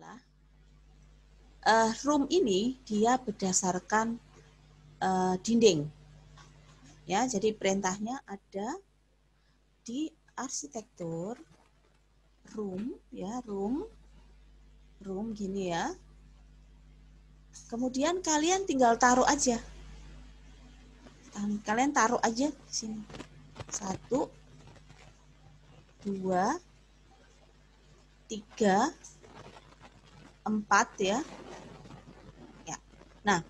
adalah room ini dia berdasarkan dinding. Ya, jadi perintahnya ada di arsitektur room ya, room gini ya. Kemudian kalian tinggal taruh aja. Kalian taruh aja di sini. 1 2 3 4 ya. Ya. Nah,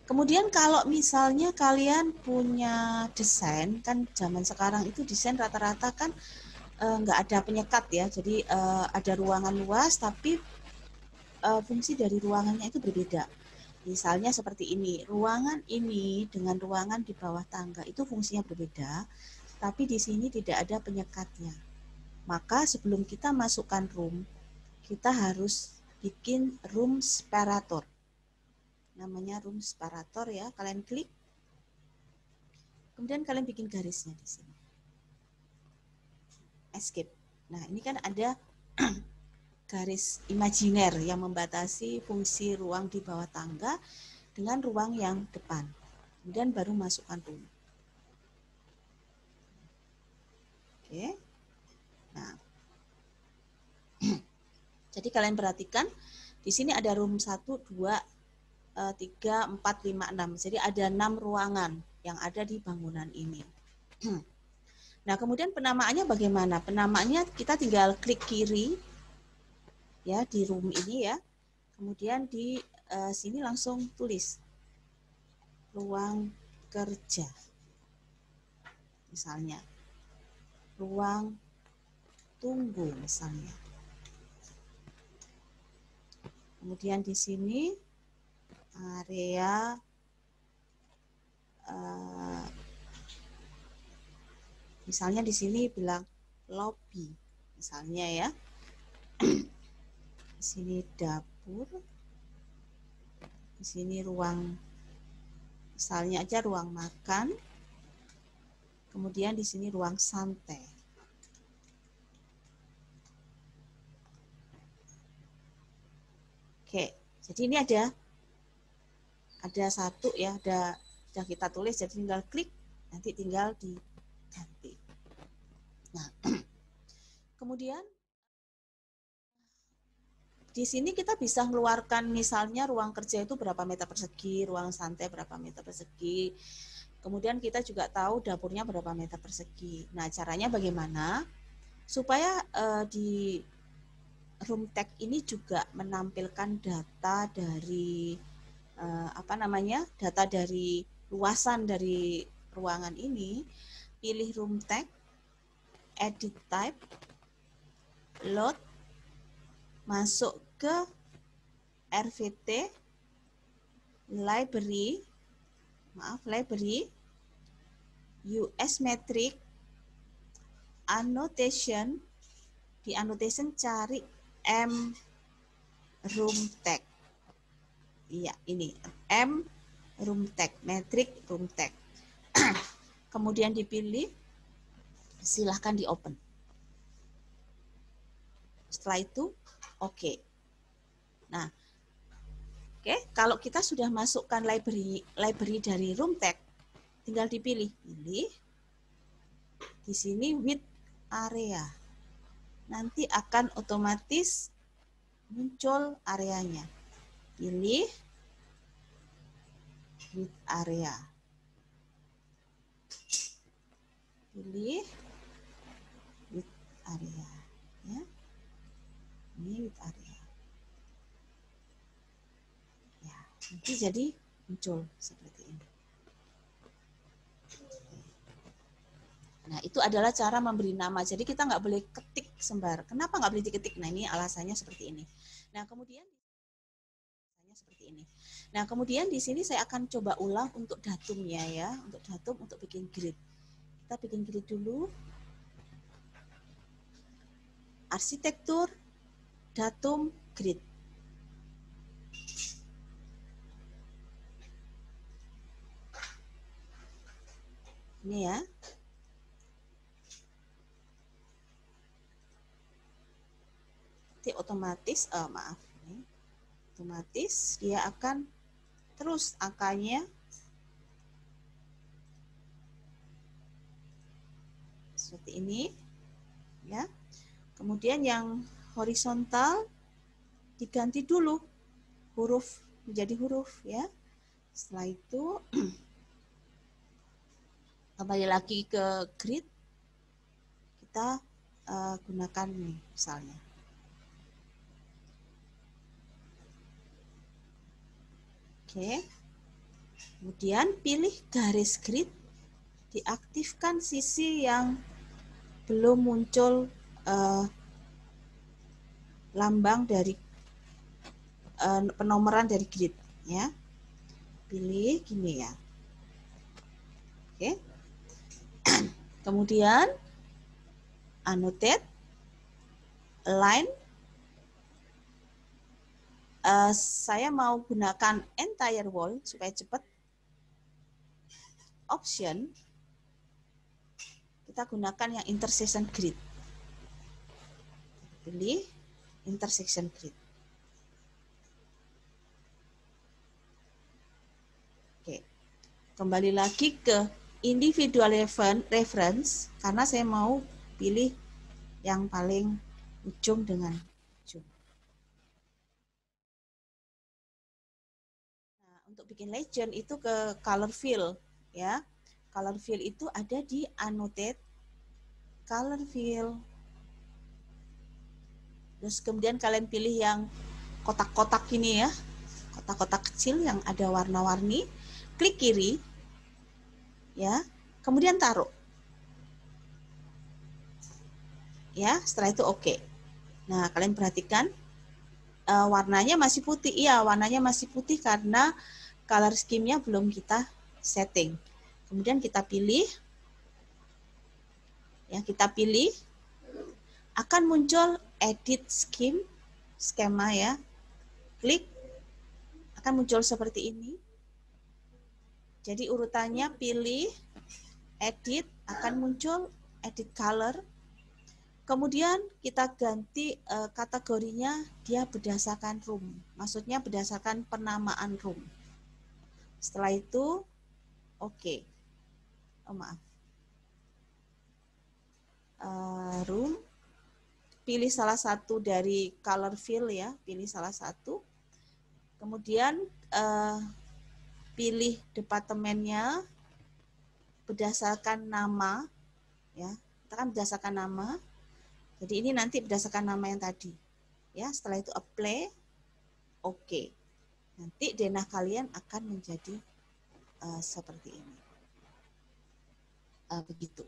kemudian kalau misalnya kalian punya desain, kan zaman sekarang itu desain rata-rata kan nggak ada penyekat ya, jadi ada ruangan luas tapi fungsi dari ruangannya itu berbeda. Misalnya seperti ini, ruangan ini dengan ruangan di bawah tangga itu fungsinya berbeda, tapi di sini tidak ada penyekatnya. Maka sebelum kita masukkan room, kita harus bikin room separator. Namanya room separator ya, kalian klik. Kemudian kalian bikin garisnya di sini. Escape. Nah, ini kan ada garis imajiner yang membatasi fungsi ruang di bawah tangga dengan ruang yang depan. Kemudian baru masukkan room. Oke. Nah. Jadi kalian perhatikan di sini ada room 1 2 3, 4, 5, 6. Jadi ada 6 ruangan yang ada di bangunan ini. Nah, kemudian penamaannya bagaimana? Penamaannya kita tinggal klik kiri ya di room ini ya. Kemudian di sini langsung tulis ruang kerja. Misalnya ruang tunggu misalnya. Kemudian di sini area misalnya di sini bilang lobby misalnya ya. Di sini dapur. Di sini ruang misalnya aja ruang makan. Kemudian di sini ruang santai. Oke, jadi ini ada satu ya, sudah kita tulis, jadi tinggal klik, nanti tinggal diganti. Nah, kemudian di sini kita bisa mengeluarkan misalnya ruang kerja itu berapa meter persegi, ruang santai berapa meter persegi. Kemudian kita juga tahu dapurnya berapa meter persegi. Nah, caranya bagaimana? Supaya di room tag ini juga menampilkan data dari data dari luasan dari ruangan ini. Pilih room tag, edit type, load, masuk ke RVT, library, US metric, annotation, di annotation cari M room tag. Iya, ini M room tag, metric room tag. Kemudian dipilih, silahkan di open. Setelah itu, oke. Nah, oke, kalau kita sudah masukkan library dari room tag, tinggal dipilih. Pilih. Di sini width area. Nanti akan otomatis muncul areanya. Pilih width area. Pilih width area. Ya. Ini width area. Ya, nanti jadi muncul seperti ini. Nah, itu adalah cara memberi nama. Jadi kita nggak boleh ketik sembar. Kenapa nggak boleh diketik? Nah, ini alasannya seperti ini. Nah, kemudian di sini saya akan coba ulang untuk datumnya ya. Untuk datum, untuk bikin grid. Kita bikin grid dulu. Arsitektur, datum, grid. Ini ya. Nanti otomatis, maaf, otomatis dia akan terus angkanya seperti ini ya. Kemudian yang horizontal diganti dulu huruf menjadi huruf ya. Setelah itu kembali lagi ke grid, kita gunakan nih misalnya. Oke. Kemudian pilih garis grid, diaktifkan sisi yang belum muncul lambang dari penomoran dari grid ya. Pilih gini ya. Oke. Kemudian annotate, align. Saya mau gunakan entire wall supaya cepat. Option, kita gunakan yang intersection grid. Pilih intersection grid. Oke. Kembali lagi ke individual reference karena saya mau pilih yang paling ujung dengan ujung. Nah, untuk bikin legend itu ke color fill ya. Color fill itu ada di annotate, color fill. Terus kemudian kalian pilih yang kotak-kotak ini ya. Kotak-kotak kecil yang ada warna-warni. Klik kiri. Ya. Kemudian taruh. Ya, setelah itu oke. Nah, kalian perhatikan warnanya masih putih. Iya, warnanya masih putih karena color scheme-nya belum kita setting. Kemudian kita pilih. Ya, kita pilih. Akan muncul edit scheme, skema ya. Klik. Akan muncul seperti ini. Jadi urutannya pilih, edit, akan muncul edit color. Kemudian kita ganti kategorinya dia berdasarkan room. Maksudnya berdasarkan penamaan room. Setelah itu, oke. Oh maaf. Room. Pilih salah satu dari color fill ya. Pilih salah satu. Kemudian pilih departemennya berdasarkan nama. Ya, kita kan berdasarkan nama. Jadi ini nanti berdasarkan nama yang tadi. Ya, setelah itu apply, oke. Nanti denah kalian akan menjadi seperti ini. Begitu.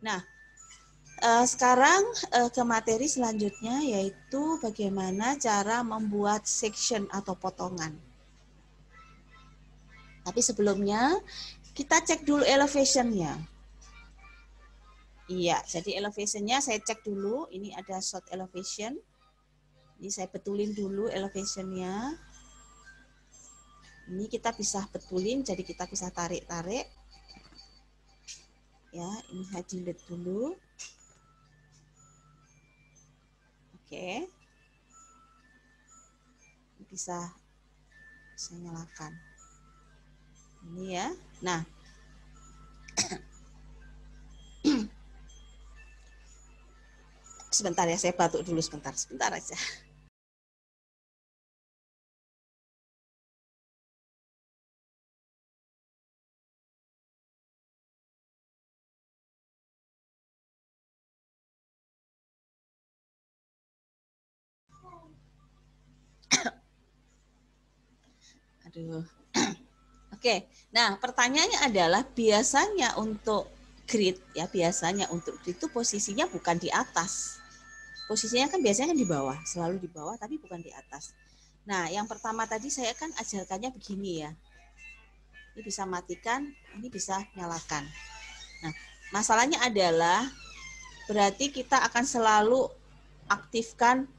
Nah, sekarang ke materi selanjutnya yaitu bagaimana cara membuat section atau potongan. Tapi sebelumnya kita cek dulu elevation-nya. Iya, jadi elevation-nya saya cek dulu. Ini ada short elevation. Ini saya betulin dulu elevation-nya. Ini kita bisa betulin, jadi kita bisa tarik-tarik. Ya, ini saya delete dulu. Oke. Bisa saya nyalakan. Ini ya. Nah. Sebentar ya, saya batuk dulu sebentar. Sebentar aja. Aduh. Oke. Nah, pertanyaannya adalah biasanya untuk grid ya, biasanya untuk grid itu posisinya bukan di atas. Posisinya kan biasanya kan di bawah, selalu di bawah tapi bukan di atas. Nah, yang pertama tadi saya kan ajarkannya begini ya. Ini bisa matikan, ini bisa nyalakan. Nah, masalahnya adalah berarti kita akan selalu aktifkan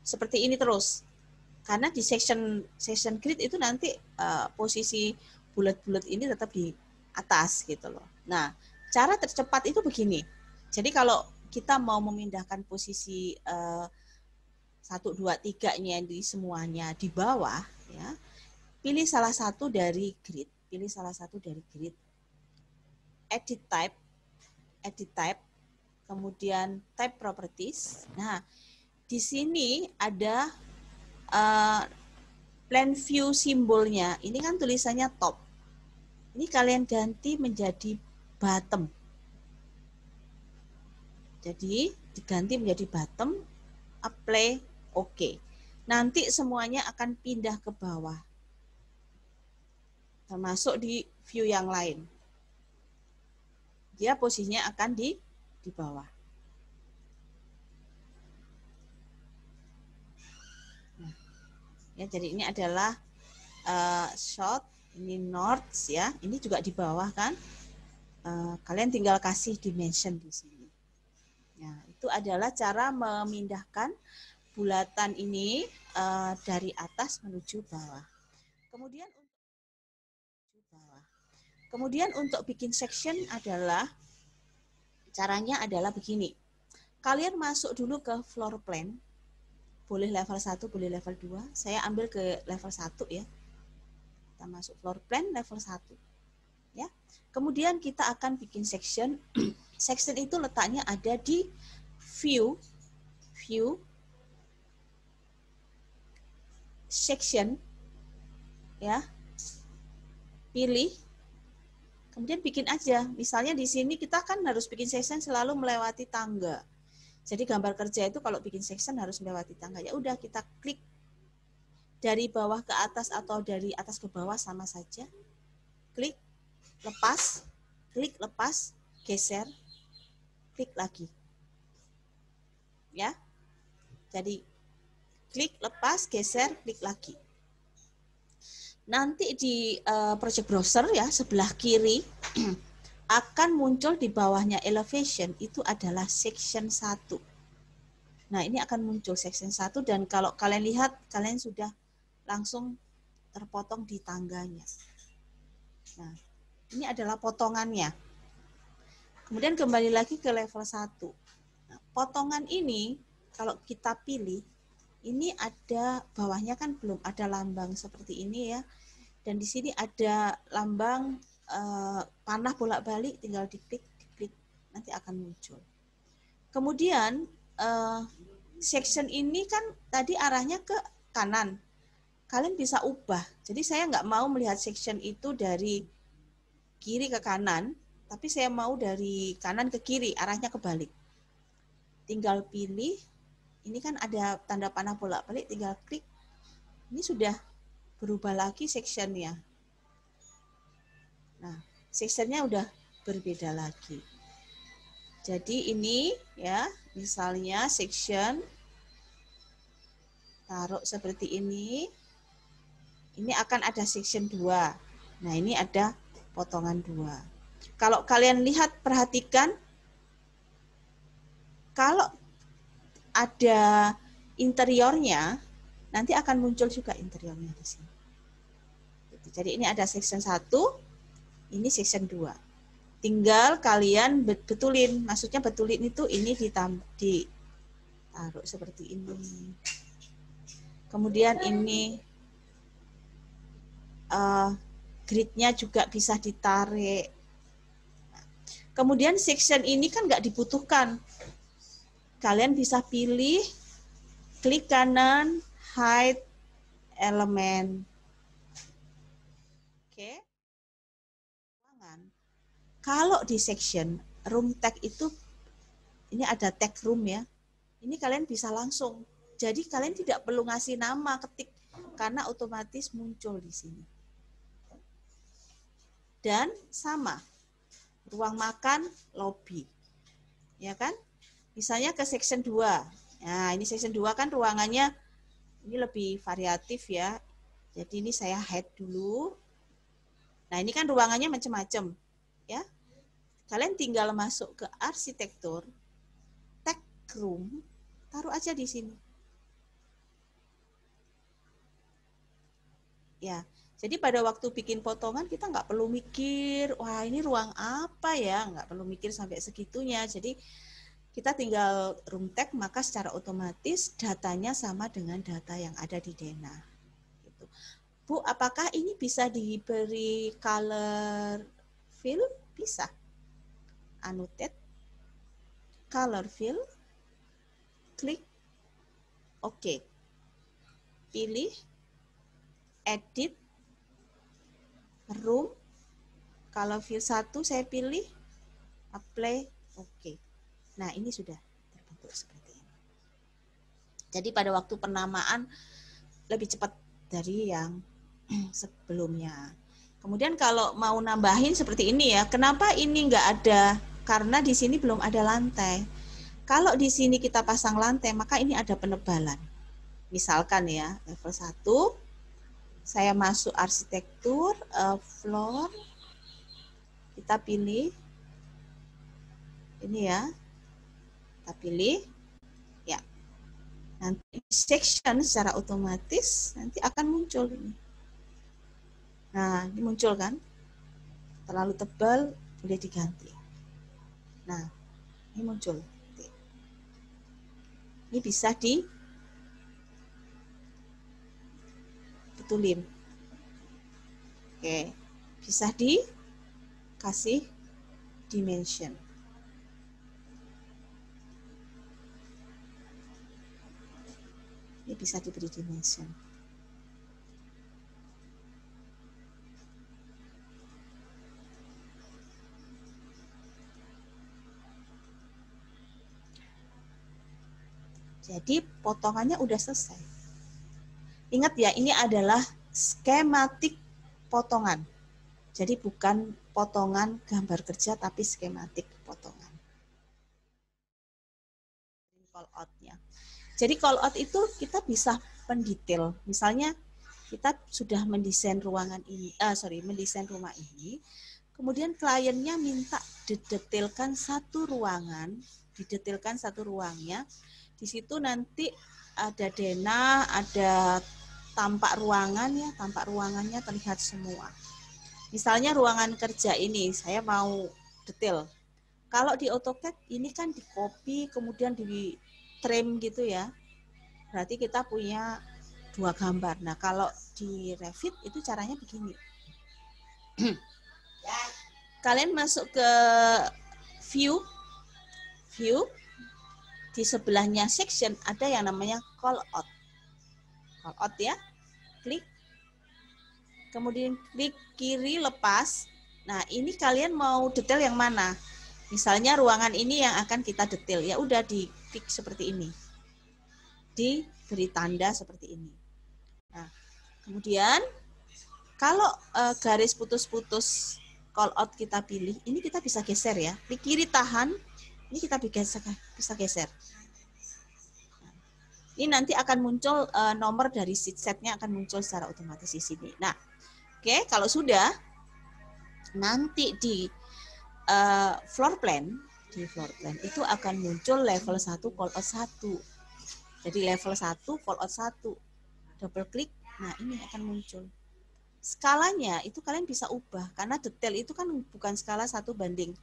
seperti ini terus. Karena di section grid itu nanti posisi bulat-bulat ini tetap di atas gitu loh. Nah, cara tercepat itu begini. Jadi kalau kita mau memindahkan posisi 1, 2, 3-nya di semuanya di bawah, ya. Pilih salah satu dari grid, edit type, kemudian type properties. Nah, di sini ada plan view simbolnya. Ini kan tulisannya top. Ini kalian ganti menjadi bottom. Jadi diganti menjadi bottom, apply, oke. Nanti semuanya akan pindah ke bawah. Termasuk di view yang lain. Dia posisinya akan di bawah. Nah, ya, jadi ini adalah short, ini north ya. Ini juga di bawah kan. Kalian tinggal kasih dimension di sini. Nah, itu adalah cara memindahkan bulatan ini dari atas menuju bawah. Kemudian untuk bikin section adalah caranya adalah begini. Kalian masuk dulu ke floor plan. Boleh level 1, boleh level 2. Saya ambil ke level 1 ya. Kita masuk floor plan level 1. Ya. Kemudian kita akan bikin section. Section itu letaknya ada di view section ya. Pilih, kemudian bikin aja. Misalnya di sini kita kan harus bikin section selalu melewati tangga. Jadi gambar kerja itu kalau bikin section harus melewati tangga. Ya udah, kita klik dari bawah ke atas atau dari atas ke bawah sama saja. Klik, lepas, geser, klik lagi. Ya. Jadi klik, lepas, geser, klik lagi. Nanti di project browser ya, sebelah kiri akan muncul di bawahnya elevation, itu adalah section 1. Nah, ini akan muncul section 1 dan kalau kalian lihat, kalian sudah langsung terpotong di tangganya. Nah, ini adalah potongannya. Kemudian kembali lagi ke level 1. Nah, potongan ini kalau kita pilih, ini ada bawahnya kan belum ada lambang seperti ini ya. Dan di sini ada lambang panah bolak-balik, tinggal diklik, nanti akan muncul. Kemudian section ini kan tadi arahnya ke kanan. Kalian bisa ubah. Jadi saya nggak mau melihat section itu dari kiri ke kanan, tapi saya mau dari kanan ke kiri, arahnya kebalik. Tinggal pilih. Ini kan ada tanda panah bolak-balik, tinggal klik. Ini sudah berubah lagi sectionnya. Nah, sectionnya udah berbeda lagi. Jadi ini ya, misalnya section, taruh seperti ini. Ini akan ada section 2. Nah, ini ada potongan 2. Kalau kalian lihat, perhatikan, kalau ada interiornya, nanti akan muncul juga interiornya di sini. Jadi ini ada section 1, ini section 2. Tinggal kalian betulin, maksudnya betulin itu ini ditaruh seperti ini. Kemudian ini gridnya juga bisa ditarik. Kemudian section ini kan nggak dibutuhkan. Kalian bisa pilih, klik kanan, hide element. Oke. Kalau di section room tag itu, ini ada tag room ya. Ini kalian bisa langsung. Jadi kalian tidak perlu ngasih nama, ketik, karena otomatis muncul di sini. Dan sama, ruang makan, lobby. Ya kan? Misalnya ke section 2. Nah, ini section 2 kan ruangannya ini lebih variatif ya. Jadi ini saya hide dulu. Nah, ini kan ruangannya macam-macam. Ya. Kalian tinggal masuk ke arsitektur, tag room, taruh aja di sini. Ya. Jadi pada waktu bikin potongan kita nggak perlu mikir, wah ini ruang apa ya, nggak perlu mikir sampai segitunya. Jadi kita tinggal room tag, maka secara otomatis datanya sama dengan data yang ada di Dena. Gitu. Bu, apakah ini bisa diberi color fill? Bisa. Annotate, color fill, klik OK. Pilih, edit, room, color fill 1 saya pilih, apply, OK. Nah, ini sudah terbentuk seperti ini. Jadi pada waktu penamaan lebih cepat dari yang sebelumnya. Kemudian kalau mau nambahin seperti ini ya, kenapa ini enggak ada? Karena di sini belum ada lantai. Kalau di sini kita pasang lantai, maka ini ada penebalan. Misalkan ya, level 1, saya masuk arsitektur, floor, kita pilih, ini ya, kita pilih, ya. Nanti section secara otomatis nanti akan muncul ini. Nah, ini muncul kan? Terlalu tebal, boleh diganti. Nah, ini muncul. Ini bisa dibetulin. Oke, bisa dikasih dimension. Ini bisa diberi dimension. Jadi potongannya udah selesai. Ingat ya, ini adalah skematik potongan. Jadi bukan potongan gambar kerja, tapi skematik potongan. Call out-nya. Jadi call out itu kita bisa mendetail. Misalnya kita sudah mendesain ruangan ini, mendesain rumah ini. Kemudian kliennya minta didetailkan satu ruangan, didetailkan satu ruangnya. Di situ nanti ada denah, ada tampak ruangan ya, tampak ruangannya terlihat semua. Misalnya ruangan kerja ini saya mau detail. Kalau di AutoCAD ini kan di copy kemudian di trim gitu ya. Berarti kita punya 2 gambar. Nah, kalau di Revit itu caranya begini. Kalian masuk ke view, di sebelahnya section ada yang namanya call out. Call out ya, klik. Kemudian klik kiri lepas. Nah, ini kalian mau detail yang mana? Misalnya ruangan ini yang akan kita detail. Ya udah di klik seperti ini. Diberi tanda seperti ini. Nah, kemudian kalau garis putus-putus call out kita pilih, ini kita bisa geser ya. Klik kiri tahan, ini kita bisa geser. Nah, ini nanti akan muncul nomor dari sheet setnya akan muncul secara otomatis di sini. Nah, oke, kalau sudah nanti di floor plan itu akan muncul level 1 call out 1. Jadi level 1 call out 1. Double klik, nah ini akan muncul. Skalanya itu kalian bisa ubah karena detail itu kan bukan skala 1 banding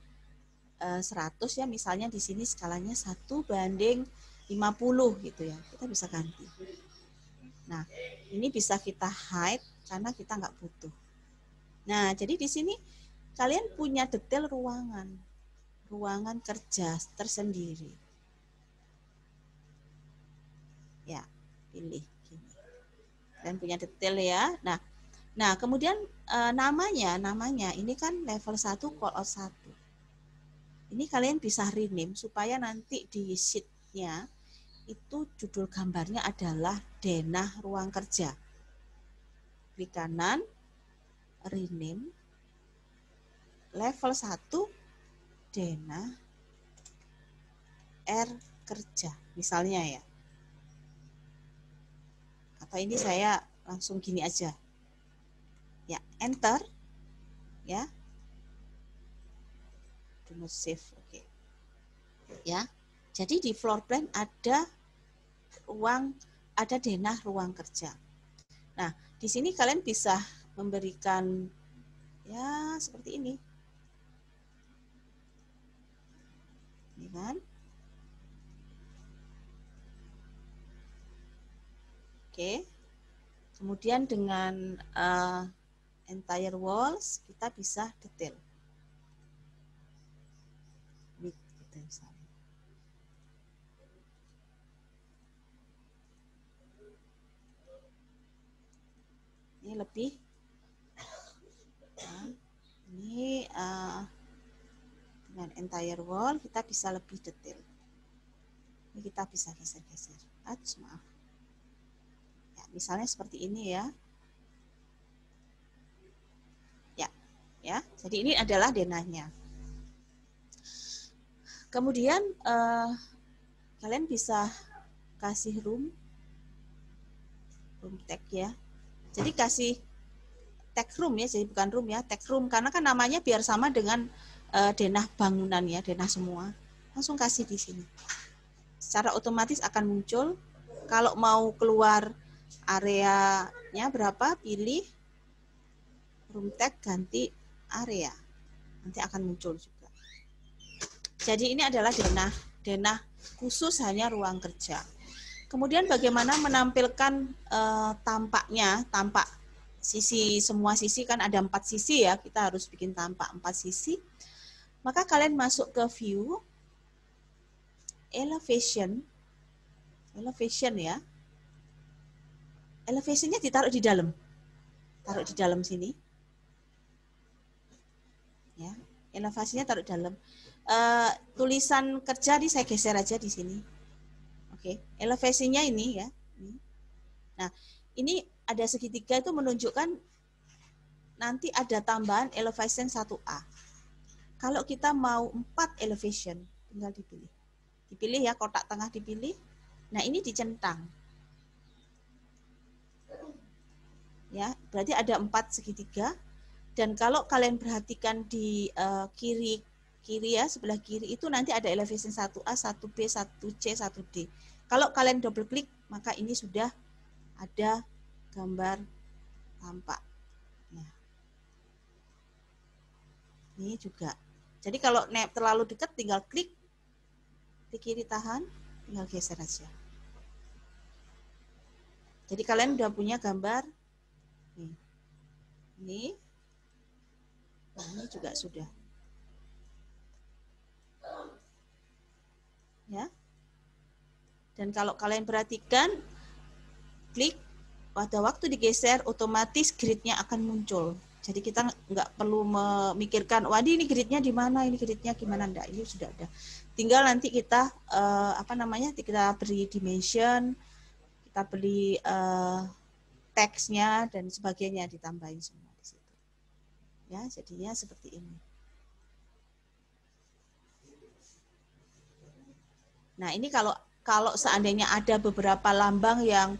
100 ya, misalnya di sini skalanya 1 banding 50 gitu ya. Kita bisa ganti. Nah, ini bisa kita hide karena kita nggak butuh. Nah, jadi di sini kalian punya detail ruangan kerja tersendiri. Ya, pilih gini. Dan punya detail ya. Nah, kemudian namanya ini kan level 1 call out 1. Ini kalian bisa rename supaya nanti di sheet-nya itu judul gambarnya adalah denah ruang kerja. Klik kanan, rename, level 1 denah R kerja, misalnya ya. Atau ini saya langsung gini aja. Ya, enter. Ya. Do not save. Oke. Ya. Jadi di floor plan ada denah ruang kerja. Nah, di sini kalian bisa memberikan ya seperti ini. Ini kan? Oke. Kemudian dengan entire walls kita bisa detail. Width gitu misalnya. Ini lebih. Nah, ini dengan entire wall kita bisa lebih detail. Ini kita bisa geser-geser. Maaf. Ya, misalnya seperti ini ya. Ya, jadi ini adalah denahnya. Kemudian kalian bisa kasih room tag ya. Jadi kasih tag room ya, jadi bukan room ya, tag room karena kan namanya biar sama dengan denah bangunan ya, denah semua. Langsung kasih di sini. Secara otomatis akan muncul. Kalau mau keluar areanya berapa, pilih room tag ganti area. Nanti akan muncul juga. Jadi ini adalah denah khusus hanya ruang kerja. Kemudian bagaimana menampilkan tampaknya, tampak sisi, semua sisi kan ada 4 sisi ya, kita harus bikin tampak 4 sisi. Maka kalian masuk ke view, elevation ya. Elevationnya ditaruh di dalam. Taruh di dalam sini. Ya, elevasinya taruh dalam. Tulisan kerja ini saya geser aja di sini. Oke, elevasinya ini ya. Nah, ini ada segitiga itu menunjukkan nanti ada tambahan elevation 1A. Kalau kita mau 4 elevation, tinggal dipilih. Dipilih ya, kotak tengah dipilih. Nah, ini dicentang. Ya, berarti ada 4 segitiga. Dan kalau kalian perhatikan di kiri ya, sebelah kiri itu nanti ada elevation 1A, 1B, 1C, 1D. Kalau kalian double klik, maka ini sudah ada gambar tampak. Ya. Ini juga. Jadi kalau terlalu dekat tinggal klik di kiri tahan, tinggal geser aja. Jadi kalian udah punya gambar. Ini. Nah, ini juga sudah. Ya. Dan kalau kalian perhatikan, klik, pada waktu digeser, otomatis gridnya akan muncul. Jadi kita nggak perlu memikirkan, waduh ini gridnya di mana, ini gridnya gimana, enggak, ini sudah ada. Tinggal nanti kita kita beri dimension, kita beri teksnya dan sebagainya, ditambahin semua di situ. Ya, jadinya seperti ini. Nah, ini kalau seandainya ada beberapa lambang yang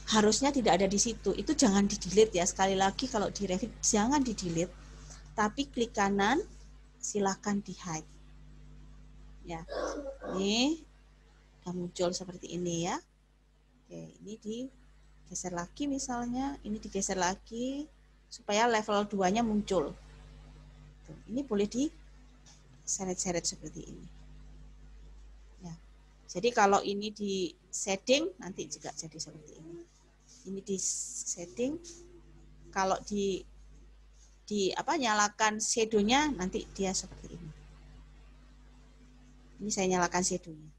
harusnya tidak ada di situ, itu jangan di-delete ya. Sekali lagi kalau di Revit jangan di-delete, tapi klik kanan, silakan di-hide. Ya, ini sudah muncul seperti ini ya. Oke, ini digeser lagi misalnya, ini digeser lagi supaya level 2-nya muncul. Ini boleh diseret-seret seperti ini. Ya. Jadi kalau ini di setting nanti juga jadi seperti ini. Ini di setting, kalau nyalakan shadow-nya nanti dia seperti ini. Ini saya nyalakan shadow-nya.